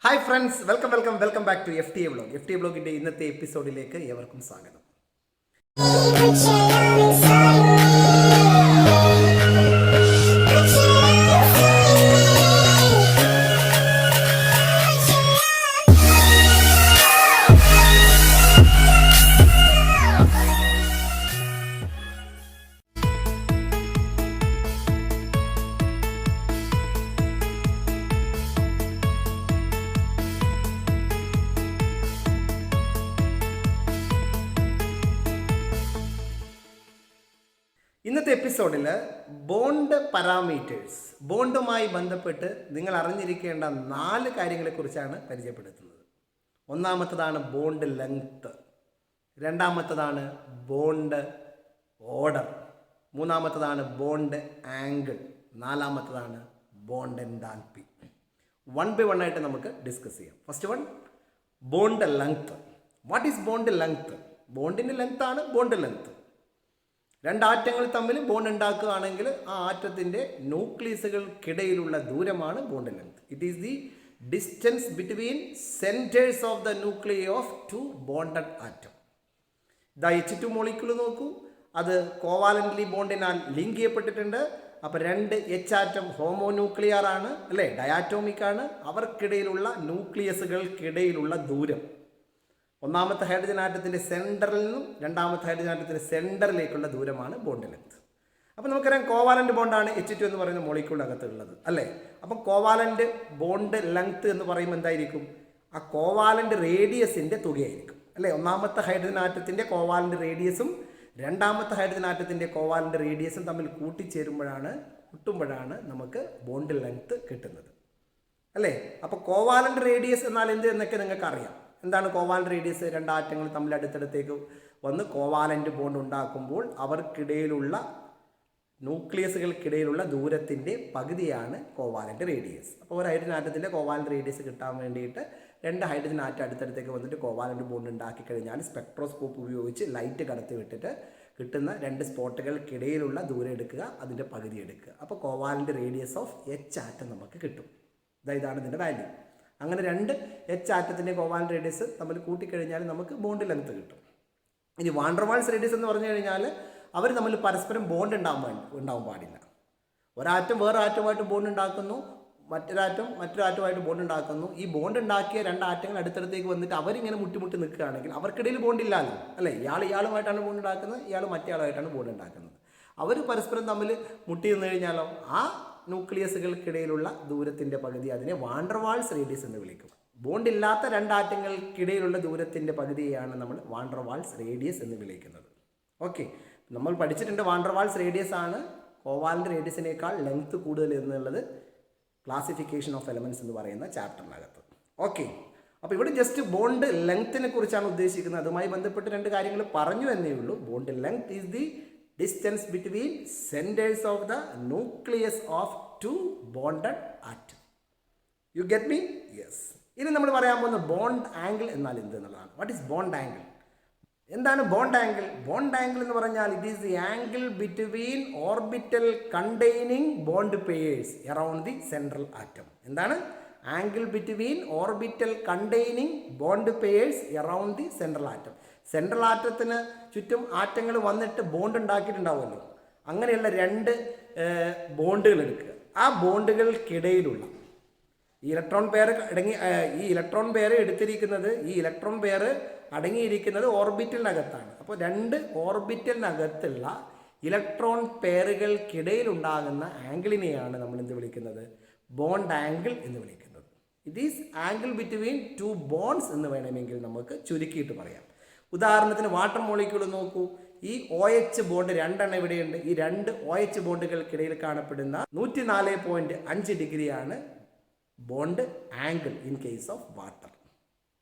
Hi friends, welcome back to FTA vlog. FTA വ്ളോഗിൻ്റെ ഇന്നത്തെ എപ്പിസോഡിലേക്ക് ഏവർക്കും സ്വാഗതം. ഇന്നത്തെ എപ്പിസോഡിൽ ബോണ്ട് പാരാമീറ്റേഴ്സ്, ബോണ്ടുമായി ബന്ധപ്പെട്ട് നിങ്ങൾ അറിഞ്ഞിരിക്കേണ്ട 4 കാര്യങ്ങളെക്കുറിച്ചാണ് പരിചയപ്പെടുത്തുന്നത്. ഒന്നാമത്തതാണ് ബോണ്ട് ലെങ്ത്, രണ്ടാമത്തതാണ് ബോണ്ട് ഓർഡർ, മൂന്നാമത്തതാണ് ബോണ്ട് ആംഗിൾ, നാലാമത്തതാണ് bond enthalpy. One by one ആയിട്ട് നമുക്ക് ഡിസ്കസ് ചെയ്യാം. First one, bond length. What is bond length? ബോണ്ടിൻ്റെ ലെങ്ത് ആണ് ബോണ്ട് ലെങ്ത്. രണ്ടാറ്റങ്ങൾ തമ്മിൽ ബോണ്ട് ഉണ്ടാക്കുകയാണെങ്കിൽ ആ ആറ്റത്തിൻ്റെ ന്യൂക്ലിയസുകൾക്കിടയിലുള്ള ദൂരമാണ് bond length. It is the distance between centres of the nuclei of two bonded atom. The H2 molecule നോക്കൂ, അത് കോവാലൻ്റ്ലി ബോണ്ടിനാൽ ലിങ്ക് ചെയ്യപ്പെട്ടിട്ടുണ്ട്. അപ്പോൾ 2 H ആറ്റം ഹോമോന്യൂക്ലിയർ ആണ്, അല്ലേ, ഡയാറ്റോമിക് ആണ്. അവർക്കിടയിലുള്ള ന്യൂക്ലിയസുകൾക്കിടയിലുള്ള ദൂരം, ഒന്നാമത്തെ ഹൈഡ്രജൻ ആറ്റത്തിൻ്റെ സെൻറ്ററിൽ നിന്നും രണ്ടാമത്തെ ഹൈഡ്രജൻ ആറ്റത്തിൻ്റെ സെൻറ്ററിലേക്കുള്ള ദൂരമാണ് ബോണ്ട് ലെങ്ത്. അപ്പോൾ നമുക്കറിയാം കോവാലൻ്റ് ബോണ്ടാണ് H2 എന്ന് പറയുന്ന മോളിക്യൂളിനകത്തുള്ളത്, അല്ലേ. അപ്പം കോവാലൻ്റ് ബോണ്ട് ലെങ്ത് എന്ന് പറയുമ്പോൾ എന്തായിരിക്കും? ആ കോവാലൻ്റ് റേഡിയസിൻ്റെ തുകയായിരിക്കും, അല്ലേ. ഒന്നാമത്തെ ഹൈഡ്രജൻ ആറ്റത്തിൻ്റെ കോവാലൻ്റ് റേഡിയസും രണ്ടാമത്തെ ഹൈഡ്രജൻ ആറ്റത്തിൻ്റെ കോവാലൻ്റ് റേഡിയസും തമ്മിൽ കൂട്ടുമ്പോഴാണ് നമുക്ക് ബോണ്ട് ലെങ്ത് കിട്ടുന്നത്, അല്ലേ. അപ്പോൾ കോവാലൻ്റ് റേഡിയസ് എന്നാൽ എന്ത് എന്നൊക്കെ നിങ്ങൾക്ക് അറിയാം. എന്താണ് കോവാലൻ്റ് റേഡിയസ്? രണ്ടാറ്റങ്ങൾ തമ്മിൽ അടുത്തടുത്തേക്ക് വന്ന് കോവാലൻ്റ് ബോണ്ട് ഉണ്ടാക്കുമ്പോൾ അവർക്കിടയിലുള്ള ന്യൂക്ലിയസുകൾക്കിടയിലുള്ള ദൂരത്തിൻ്റെ പകുതിയാണ് കോവാലൻ്റ് റേഡിയസ്. അപ്പോൾ ഒരു ഹൈഡ്രജൻ ആറ്റത്തിൻ്റെ കോവാലൻ്റ് റേഡിയസ് കിട്ടാൻ വേണ്ടിയിട്ട് 2 ഹൈഡ്രജൻ ആറ്റം അടുത്തടുത്തേക്ക് വന്നിട്ട് കോവാലൻ്റ് ബോണ്ട് ഉണ്ടാക്കി കഴിഞ്ഞാൽ സ്പെക്ട്രോസ്കോപ്പ് ഉപയോഗിച്ച് ലൈറ്റ് കടത്തി വിട്ടിട്ട് കിട്ടുന്ന 2 സ്പോട്ടുകൾക്കിടയിലുള്ള ദൂരം എടുക്കുക, അതിൻ്റെ പകുതി എടുക്കുക. അപ്പോൾ covalent radius of H atom നമുക്ക് കിട്ടും. ഇതാണ് ഇതിൻ്റെ വാല്യൂ. അങ്ങനെ 2 H ആറ്റത്തിൻ്റെ കോവാലൻ്റ് റേഡിയസ് തമ്മിൽ കൂട്ടിക്കഴിഞ്ഞാൽ നമുക്ക് ബോണ്ട് ലെങ്ത് കിട്ടും. ഇനി വാൻ ഡെർ വാൾസ് റേഡിയസ് എന്ന് പറഞ്ഞു കഴിഞ്ഞാൽ അവർ തമ്മിൽ പരസ്പരം ബോണ്ട് ഉണ്ടാവാൻ പാടില്ല. ഒരാറ്റം വേറെ ആറ്റമായിട്ട് ബോണ്ട് ഉണ്ടാക്കുന്നു, മറ്റൊരാറ്റമായിട്ട് ബോണ്ട് ഉണ്ടാക്കുന്നു. ഈ ബോണ്ട് ഉണ്ടാക്കിയ 2 ആറ്റങ്ങൾ അടുത്തടുത്തേക്ക് വന്നിട്ട് അവരിങ്ങനെ മുട്ടി നിൽക്കുകയാണെങ്കിൽ അവർക്കിടയിൽ ബോണ്ട് ഇല്ലാലോ, അല്ലേ. ഇയാളുമായിട്ടാണ് ബോണ്ട് ഉണ്ടാക്കുന്നത്, ഇയാൾ മറ്റേ ആളുമായിട്ടാണ് ബോണ്ട് ഉണ്ടാക്കുന്നത്. അവർ പരസ്പരം തമ്മിൽ മുട്ടി നിന്ന് കഴിഞ്ഞാലോ ആ ന്യൂക്ലിയസുകൾക്കിടയിലുള്ള ദൂരത്തിൻ്റെ പകുതി, അതിനെ വാൻ ഡെർ വാൾസ് റേഡിയസ് എന്ന് വിളിക്കും. ബോണ്ട് ഇല്ലാത്ത 2 ആറ്റങ്ങൾക്കിടയിലുള്ള ദൂരത്തിൻ്റെ പകുതിയാണ് നമ്മൾ വാൻ ഡെർ വാൾസ് റേഡിയസ് എന്ന് വിളിക്കുന്നത്. ഓക്കെ, നമ്മൾ പഠിച്ചിട്ടുണ്ട് വാൻ ഡെർ വാൾസ് റേഡിയസ് ആണ് കോവാലൻ്റ് റേഡിയസിനേക്കാൾ ലെങ്ത് കൂടുതൽ എന്നുള്ളത് ക്ലാസിഫിക്കേഷൻ ഓഫ് എലമെൻറ്റ്സ് എന്ന് പറയുന്ന ചാപ്റ്ററിനകത്ത്. ഓക്കെ, അപ്പോൾ ഇവിടെ ജസ്റ്റ് ബോണ്ട് ലെങ്ത്തിനെ കുറിച്ചാണ് ഉദ്ദേശിക്കുന്നത്. അതുമായി ബന്ധപ്പെട്ട് 2 കാര്യങ്ങൾ പറഞ്ഞു എന്നേ ഉള്ളൂ. Bond length is the distance between centers of the nucleus of 2 bonded atom. You get me? Yes. ഇനി നമ്മൾ പറയാൻ പോകുന്ന ബോണ്ട് ആംഗിൾ എന്നാൽ എന്ത് എന്നുള്ളതാണ്. What is bond angle? എന്താണ് ബോണ്ട് ആംഗിൾ? ബോണ്ട് ആംഗിൾ എന്ന് പറഞ്ഞാൽ it is the angle between orbital containing bond pairs around the central atom. എന്താണ്? Angle between orbital containing bond pairs around the central atom. Central ആറ്റത്തിന് ചുറ്റും ആറ്റങ്ങൾ വന്നിട്ട് bond ഉണ്ടാക്കിയിട്ടുണ്ടാവുമല്ലോ. അങ്ങനെയുള്ള 2 ബോണ്ടുകൾ എടുക്കുക. ആ ബോണ്ടുകൾക്കിടയിലുള്ള ഇലക്ട്രോൺ പെയർ അടങ്ങിയിരിക്കുന്നത് ഓർബിറ്റലിനകത്താണ്. അപ്പോൾ 2 ഓർബിറ്റലിനകത്തുള്ള ഇലക്ട്രോൺ പെയറുകൾക്കിടയിൽ ഉണ്ടാകുന്ന ആംഗിളിനെയാണ് നമ്മൾ എന്ത് വിളിക്കുന്നത്? ബോണ്ട് ആംഗിൾ എന്ന് വിളിക്കുന്നത്. It is angle between 2 bonds എന്ന് വേണമെങ്കിൽ നമുക്ക് ചുരുക്കിയിട്ട് പറയാം. ഉദാഹരണത്തിന് വാട്ടർ മോളിക്യൂൾ നോക്കൂ. ഈ OH ബോണ്ട് 2 ഇവിടെയുണ്ട്. ഈ 2 OH ബോണ്ടുകൾക്കിടയിൽ കാണപ്പെടുന്ന 104.5 ഡിഗ്രിയാണ് bond angle in case of water.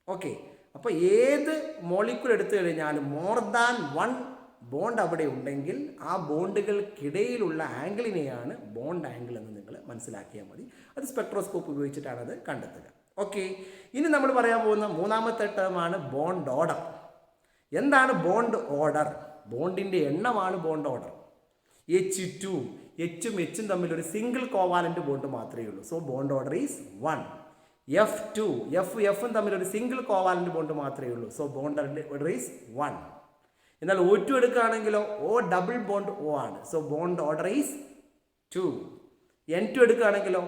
Okay, അപ്പോൾ ഏത് മോളിക്യൂൾ എടുത്തു കഴിഞ്ഞാലും മോർ ദാൻ 1 ബോണ്ട് അവിടെ ഉണ്ടെങ്കിൽ ആ ബോണ്ടുകൾക്കിടയിലുള്ള ആംഗിളിനെയാണ് ബോണ്ട് ആംഗിൾ എന്ന് നിങ്ങൾ മനസ്സിലാക്കിയാൽ മതി. അത് സ്പെക്ട്രോസ്കോപ്പ് ഉപയോഗിച്ചിട്ടാണ് അത് കണ്ടെത്തുക. ഓക്കെ, ഇനി നമ്മൾ പറയാൻ പോകുന്ന 3ാമത്തെ ടേമാണ് ബോണ്ട് ഓർഡർ. എന്താണ് ബോണ്ട് ഓർഡർ? ബോണ്ടിൻ്റെ എണ്ണമാണ് ബോണ്ട് ഓർഡർ. H2, H ഉം H ഉം തമ്മിൽ ഒരു സിംഗിൾ കോവാലൻ്റ് ബോണ്ട് മാത്രമേ ഉള്ളൂ. So bond order is 1. F2 എഫും തമ്മിൽ ഒരു സിംഗിൾ കോവാലന്റ് ബോണ്ട് മാത്രമേ ഉള്ളൂ. So bond order is 1. എന്നാൽ O2 എടുക്കുകയാണെങ്കിലോ O ഡബിൾ ബോണ്ട് O ആണ്. So bond order is 2. N2 എടുക്കുകയാണെങ്കിലോ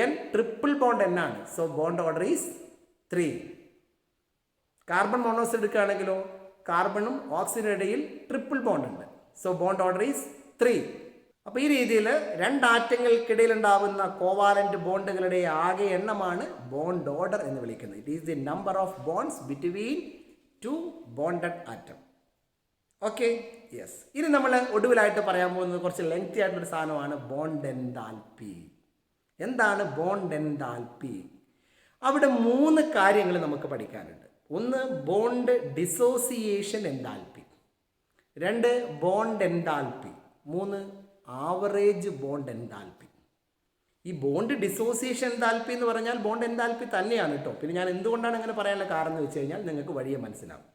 N ട്രിപ്പിൾ ബോണ്ട് N ആണ്. So bond order is 3. Carbon monoxide എടുക്കുകയാണെങ്കിലോ കാർബണും ഓക്സിജനും ഇടയിൽ ട്രിപ്പിൾ ബോണ്ട് ഉണ്ട്. So bond order is 3. അപ്പോൾ ഈ രീതിയിൽ രണ്ടാറ്റങ്ങൾക്കിടയിൽ ഉണ്ടാകുന്ന കോവാലന്റ് ബോണ്ടുകളുടെ ആകെ എണ്ണമാണ് ബോണ്ട് ഓർഡർ എന്ന് വിളിക്കുന്നത്. It is the number of bonds between two bonded atom. Okay, yes. ഇനി നമ്മൾ ഒടുവിലായിട്ട് പറയാൻ പോകുന്നത് കുറച്ച് ലെങ്തി ആയിട്ടൊരു സാധനമാണ് ബോണ്ട് എൻതാൽപ്പി. എന്താണ് ബോണ്ട് എൻതാൽപ്പി? അവിടെ 3 കാര്യങ്ങൾ നമുക്ക് പഠിക്കാനുണ്ട്. ഒന്ന് bond dissociation enthalpy, 2 bond enthalpy, 3 average bond enthalpy. ഈ ബോണ്ട് ഡിസോസിയേഷൻ എൻതാൽപ്പി എന്ന് പറഞ്ഞാൽ ബോണ്ട് എൻതാൽപ്പി തന്നെയാണ് കേട്ടോ. പിന്നെ ഞാൻ എന്തുകൊണ്ടാണ് അങ്ങനെ പറയാനുള്ള കാരണം എന്ന് വെച്ച് കഴിഞ്ഞാൽ നിങ്ങൾക്ക് വഴിയെ മനസ്സിലാവും.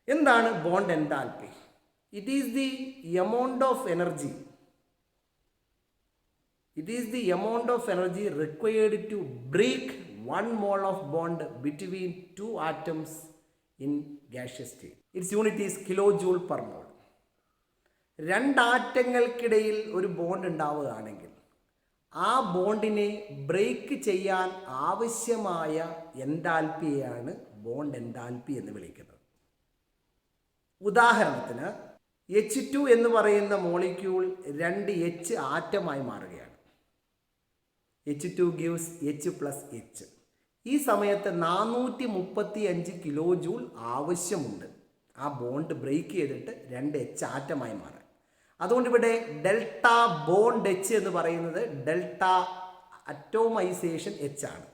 എന്താണ് bond enthalpy? It is the amount of energy required to break 1 mole of bond between 2 atoms in gaseous state. Its unit is kilojoule per mole. രണ്ടാറ്റങ്ങൾക്കിടയിൽ ഒരു ബോണ്ട് ഉണ്ടാവുകയാണെങ്കിൽ ആ ബോണ്ടിനെ ബ്രേക്ക് ചെയ്യാൻ ആവശ്യമായ എൻതാൽപ്പിയെയാണ് ബോണ്ട് എൻതാൽപ്പി എന്ന് വിളിക്കുന്നത്. ഉദാഹരണത്തിന് H2 എന്ന് പറയുന്ന മോളിക്യൂൾ 2 H ആറ്റമായി മാറുകയാണ്. H2 gives H plus H. ഈ സമയത്ത് 435 കിലോ ജൂൾ ആവശ്യമുണ്ട് ആ ബോണ്ട് ബ്രേക്ക് ചെയ്തിട്ട് 2 H ആറ്റമായി മാറാൻ. അതുകൊണ്ട് ഇവിടെ ഡെൽറ്റ ബോണ്ട് H എന്ന് പറയുന്നത് ഡെൽറ്റ അറ്റോമൈസേഷൻ H ആണ്.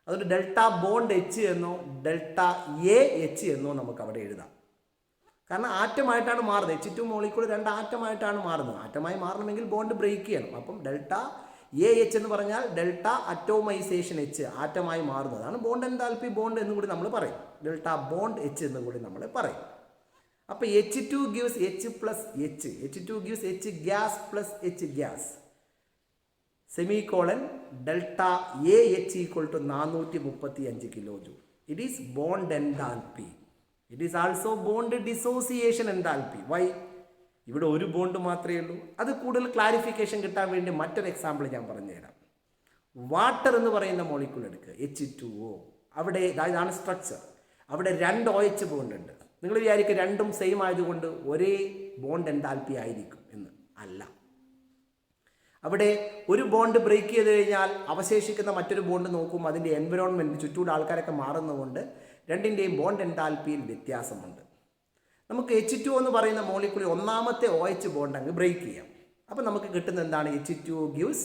അതുകൊണ്ട് ഡെൽറ്റ ബോണ്ട് H എന്നോ ഡെൽറ്റ H എന്നോ നമുക്ക് അവിടെ എഴുതാം. കാരണം ആറ്റമായിട്ടാണ് മാറുന്നത്. H2 മോളിക്യൂൾ 2 ആറ്റമായിട്ടാണ് മാറുന്നത്. ആറ്റമായി മാറണമെങ്കിൽ ബോണ്ട് ബ്രേക്ക് ചെയ്യണം. അപ്പം ഡെൽറ്റ H എന്ന് പറഞ്ഞാൽ ഡെൽറ്റ അറ്റോമൈസേഷൻ H ആറ്റമായി മാറുന്നതാണ് ബോണ്ട് എൻതാൽപ്പി ബോണ്ട് എന്നും കൂടി നമ്മൾ പറയും. ഡെൽറ്റ ബോണ്ട് H എന്നും കൂടി നമ്മൾ പറയും. അപ്പോൾ H2 gives H plus H. H2 gives H gas plus H gas. Semicolon delta AH equal to 435 kilo joule. It is bond enthalpy. It is also bond dissociation enthalpy. Why? ഇവിടെ ഒരു bond മാത്രമേ ഉള്ളൂ. അത് കൂടുതൽ clarification കിട്ടാൻ വേണ്ടി മറ്റൊരു example ഞാൻ പറഞ്ഞുതരാം. വാട്ടർ എന്ന് പറയുന്ന മോളിക്യൂൾ എടുക്കുക, H2O. അവിടെ ഇതാണ് സ്ട്രക്ചർ. അവിടെ 2 OH ബോണ്ട് ഉണ്ട്. നിങ്ങൾ വിചാരിക്കുക രണ്ടും സെയിം ആയതുകൊണ്ട് ഒരേ ബോണ്ട് എൻതാൽപ്പി ആയിരിക്കും എന്ന്. അല്ല. അവിടെ ഒരു ബോണ്ട് ബ്രേക്ക് ചെയ്ത് കഴിഞ്ഞാൽ അവശേഷിക്കുന്ന മറ്റൊരു ബോണ്ട് നോക്കും, അതിൻ്റെ എൻവിറോൺമെൻറ്റ് ചുറ്റൂടെ ആൾക്കാരൊക്കെ മാറുന്നതുകൊണ്ട് രണ്ടിൻ്റെയും ബോണ്ട് എൻതാൽപ്പിയിൽ വ്യത്യാസമുണ്ട്. നമുക്ക് H2O എന്ന് പറയുന്ന മോളിക്യൂളിൽ ഒന്നാമത്തെ OH ബോണ്ട് അങ്ങ് ബ്രേക്ക് ചെയ്യാം. അപ്പം നമുക്ക് കിട്ടുന്ന എന്താണ്? H2O gives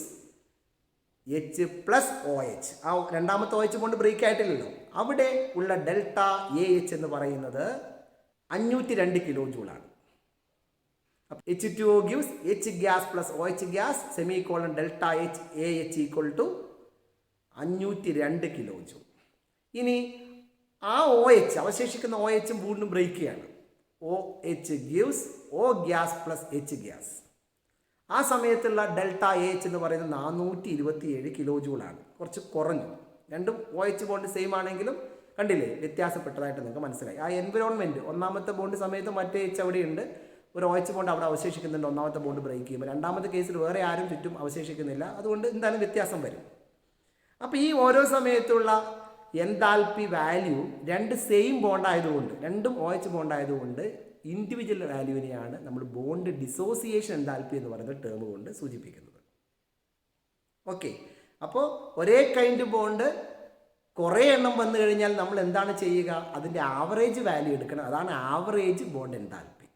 H plus OH. ആ രണ്ടാമത്തെ OH ബോണ്ട് ബ്രേക്ക് ആയിട്ടില്ലല്ലോ. അവിടെ ഉള്ള ഡെൽറ്റ AH എന്ന് പറയുന്നത് 502 കിലോ ജൂളാണ്. H2O gives H gas plus OH gas semicolon delta AH equal to 502 kilo joule. ഇനി ആ OH അവശേഷിക്കുന്ന OH വീണ്ടും ബ്രേക്ക് ചെയ്യാണ്. OH gives O gas plus H gas. ആ സമയത്തുള്ള ഡെൽറ്റ AH എന്ന് പറയുന്നത് 427 കിലോ ജൂളാണ്. കുറച്ച് കുറഞ്ഞു. രണ്ടും OH ബോണ്ട് സെയിം ആണെങ്കിലും കണ്ടില്ലേ വ്യത്യാസപ്പെട്ടതായിട്ട് നിങ്ങൾക്ക് മനസ്സിലായി. ആ എൻവിറോൺമെൻറ്റ് ഒന്നാമത്തെ ബോണ്ട് സമയത്ത് മറ്റേ H അവിടെയുണ്ട്, ഒരു OH ബോണ്ട് അവിടെ അവശേഷിക്കുന്നുണ്ട്. ഒന്നാമത്തെ ബോണ്ട് ബ്രേക്ക് ചെയ്യുമ്പോൾ രണ്ടാമത്തെ കേസിൽ വേറെ ആരും ചുറ്റും അവശേഷിക്കുന്നില്ല. അതുകൊണ്ട് എന്തായാലും വ്യത്യാസം വരും. അപ്പോൾ ഈ ഓരോ സമയത്തുള്ള എൻതാൽപ്പി വാല്യൂ 2 സെയിം ബോണ്ട് ആയതുകൊണ്ട്, രണ്ടും OH ബോണ്ട് ആയതുകൊണ്ട് ഇൻഡിവിജ്വൽ വാല്യൂവിനെയാണ് നമ്മൾ ബോണ്ട് ഡിസോസിയേഷൻ എൻതാൽപ്പി എന്ന് പറയുന്ന ടേം കൊണ്ട് സൂചിപ്പിക്കുന്നത്. ഓക്കെ, അപ്പോൾ ഒരേ കൈൻഡ് ബോണ്ട് കുറേ എണ്ണം വന്നു കഴിഞ്ഞാൽ നമ്മൾ എന്താണ് ചെയ്യുക? അതിൻ്റെ ആവറേജ് വാല്യൂ എടുക്കണം. അതാണ് ആവറേജ് ബോണ്ട് എൻതാൽപ്പി.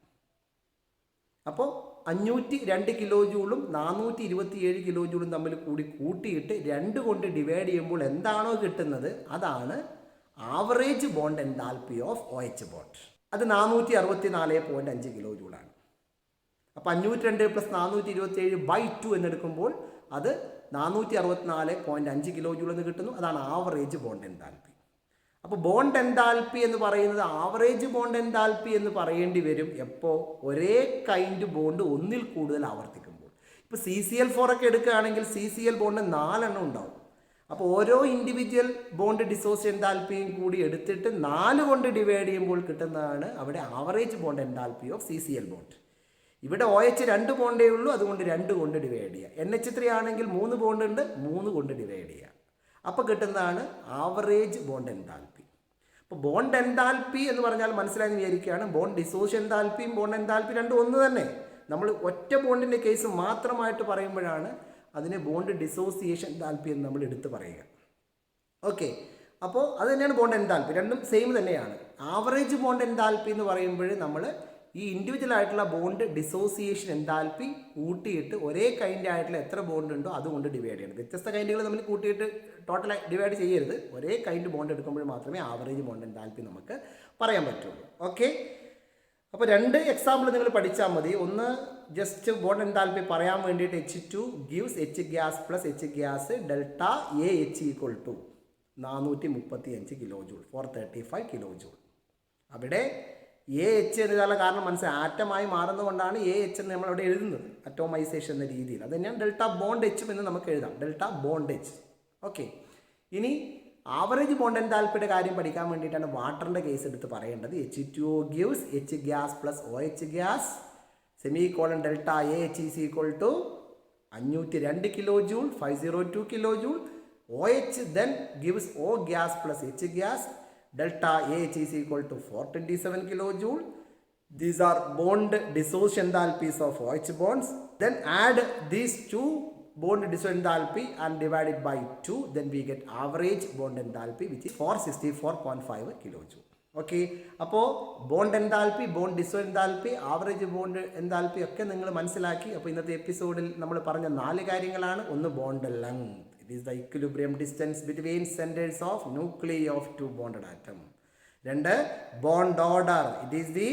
അപ്പോൾ 502 കിലോ ജൂളും 427 കിലോ ജൂളും തമ്മിൽ കൂട്ടിയിട്ട് 2 കൊണ്ട് ഡിവൈഡ് ചെയ്യുമ്പോൾ എന്താണോ കിട്ടുന്നത് അതാണ് average bond enthalpy of OH bond. അത് 464.5 കിലോ ജൂളാണ്. അപ്പോൾ 502 + 427/2 എന്നെടുക്കുമ്പോൾ അത് 464.5 കിലോ ജൂൾ എന്ന് കിട്ടുന്നു. അതാണ് ആവറേജ് ബോണ്ട് എൻതാൽപ്പി. അപ്പോൾ ബോണ്ട് എൻതാൽപ്പി എന്ന് പറയുന്നത് ആവറേജ് ബോണ്ട് എൻതാൽപ്പി എന്ന് പറയേണ്ടി വരും എപ്പോൾ? ഒരേ കൈൻഡ് ബോണ്ട് ഒന്നിൽ കൂടുതൽ ആവർത്തിക്കുമ്പോൾ. ഇപ്പോൾ CCl4 ഒക്കെ എടുക്കുകയാണെങ്കിൽ CCl ബോണ്ട് 4 എണ്ണം ഉണ്ടാവും. അപ്പോൾ ഓരോ ഇൻഡിവിജ്വൽ ബോണ്ട് ഡിസോസിയേഷൻ എൻതാൽപ്പിയും കൂടി എടുത്തിട്ട് 4 കൊണ്ട് ഡിവൈഡ് ചെയ്യുമ്പോൾ കിട്ടുന്നതാണ് അവിടെ average bond enthalpy of CCl bond. ഇവിടെ OH 2 ബോണ്ടേ ഉള്ളൂ, അതുകൊണ്ട് 2 കൊണ്ട് ഡിവൈഡ് ചെയ്യുക. NH3 ആണെങ്കിൽ 3 ബോണ്ട് ഉണ്ട്, 3 കൊണ്ട് ഡിവൈഡ് ചെയ്യുക. അപ്പോൾ കിട്ടുന്നതാണ് ആവറേജ് ബോണ്ട് എൻതാൽപ്പി. അപ്പോൾ ബോണ്ട് എൻതാൽപ്പി എന്ന് പറഞ്ഞാൽ മനസ്സിലായി വിചാരിക്കുകയാണ്. ബോണ്ട് ഡിസോസിയേഷൻ എൻതാൽപ്പിയും ബോണ്ട് എൻതാൽപ്പി രണ്ടും ഒന്ന് തന്നെ. നമ്മൾ ഒറ്റ ബോണ്ടിൻ്റെ കേസ് മാത്രമായിട്ട് പറയുമ്പോഴാണ് അതിനെ ബോണ്ട് ഡിസോസിയേഷൻ എൻതാൽപ്പി എന്ന് നമ്മൾ എടുത്ത് പറയുക. ഓക്കെ, അപ്പോൾ അത് തന്നെയാണ് ബോണ്ട് എൻതാൽപ്പി, രണ്ടും സെയിം തന്നെയാണ്. ആവറേജ് ബോണ്ട് എൻതാൽപ്പി എന്ന് പറയുമ്പോൾ നമ്മൾ ഈ ഇൻഡിവിജ്വൽ ആയിട്ടുള്ള ബോണ്ട് ഡിസോസിയേഷൻ എൻതാൽപ്പി കൂട്ടിയിട്ട് ഒരേ കൈൻഡ് ആയിട്ടുള്ള എത്ര ബോണ്ട് ഉണ്ടോ അതുകൊണ്ട് ഡിവൈഡ് ചെയ്യണം. വ്യത്യസ്ത കൈൻഡുകൾ നമ്മൾ കൂട്ടിയിട്ട് ടോട്ടൽ ഡിവൈഡ് ചെയ്യരുത്. ഒരേ കൈൻഡ് ബോണ്ട് എടുക്കുമ്പോൾ മാത്രമേ ആവറേജ് ബോണ്ട് എൻതാൽപ്പി നമുക്ക് പറയാൻ പറ്റുള്ളൂ. ഓക്കെ, അപ്പോൾ 2 എക്സാമ്പിൾ നിങ്ങൾ പഠിച്ചാൽ മതി. ഒന്ന് ജസ്റ്റ് ബോണ്ട് എൻതാൽപ്പി പറയാൻ വേണ്ടിയിട്ട് H2 gives H gas plus H gas delta AH equal to 435 kJ for 35 kJ. അവിടെ AH എഴുതാനുള്ള കാരണം മനസ്സിലായി, ആറ്റമായി മാറുന്നതുകൊണ്ടാണ് AH എന്ന് നമ്മളവിടെ എഴുതുന്നത്, അറ്റോമൈസേഷൻ എന്ന രീതിയിൽ. അത് തന്നെയാണ് ഡെൽറ്റ ബോണ്ട് H എന്ന് നമുക്ക് എഴുതാം, ഡെൽറ്റ ബോണ്ട് H. ഓക്കെ, ഇനി ആവറേജ് ബോണ്ട് എൻതാൽപ്പിയുടെ കാര്യം പഠിക്കാൻ വേണ്ടിയിട്ടാണ് വാട്ടറിൻ്റെ കേസ് എടുത്ത് പറയേണ്ടത്. H2O gives H gas plus OH gas semicolon delta AH is equal to 502 kJ 502 kJ. OH then gives O gas plus H gas delta AH is equal to 427 kJ. These are bond dissociation enthalpies of OH bonds. Then add these two bond dissociation enthalpy and divide it by 2. Then we get average bond enthalpy which is 464.5 kJ. Okay, അപ്പോൾ bond enthalpy, bond dissociation enthalpy, average bond enthalpy ഒക്കെ നിങ്ങൾ മനസ്സിലാക്കി. അപ്പോൾ ഇന്നത്തെ എപ്പിസോഡിൽ നമ്മൾ പറഞ്ഞ 4 കാര്യങ്ങളാണ്. ഒന്ന് bond length, it is the equilibrium distance between centres of nuclei of 2 bonded atom. 2 bond order, it is the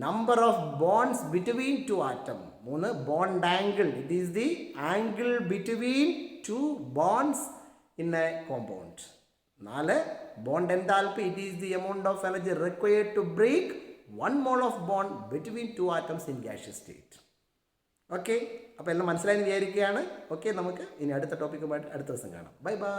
number of bonds between 2 atom. 3 bond angle, it is the angle between 2 bonds in A compound. 4 bond enthalpy, it is the amount of energy required to break 1 mole of bond between 2 atoms in gaseous state. Okay, അപ്പോൾ എല്ലാം മനസ്സിലായി വിചാരിക്കുകയാണ്. Okay, നമുക്ക് ഇനി അടുത്ത ടോപ്പിക്കുമായിട്ട് അടുത്ത ദിവസം കാണാം. Bye bye.